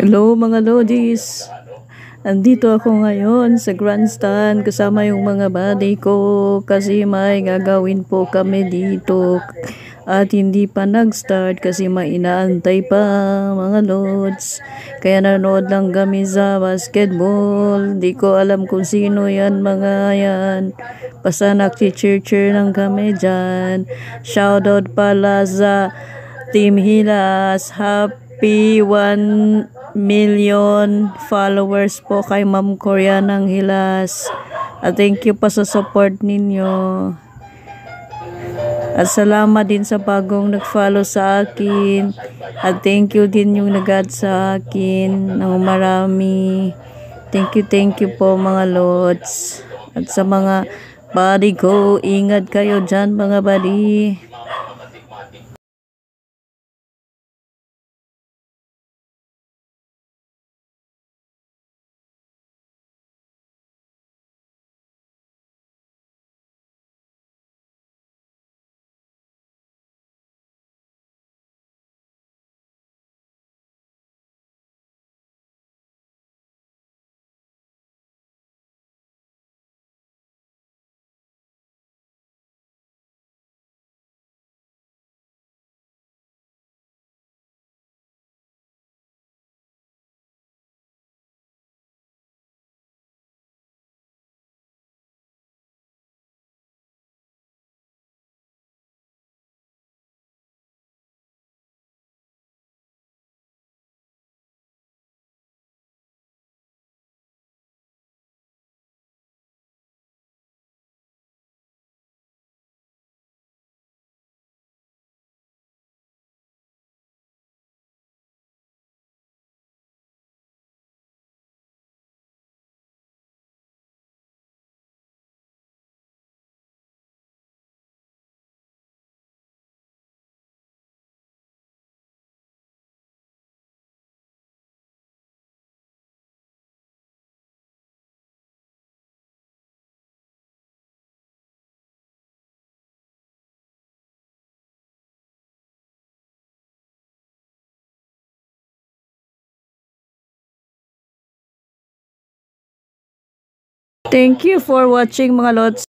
Hello mga Lodis. Andito ako ngayon sa grandstand kasama yung mga buddy ko kasi may gagawin po kami dito at hindi pa nag-start kasi may inaantay pa mga Lods. Kaya nanood lang kami sa basketball. Di ko alam kung sino yan mga yan. Basta nag-cheer lang kami dyan. Shoutout pala sa Team Hilas. Happy 1 million followers po kay Ma'am Korea ng Hilas. At thank you pa sa support ninyo. At salamat din sa bagong nag-follow sa akin. At thank you din yung nag-add sa akin ng marami. Thank you po mga Lods. At sa mga buddy ko, ingat kayo dyan mga buddy. Thank you for watching mga Lods.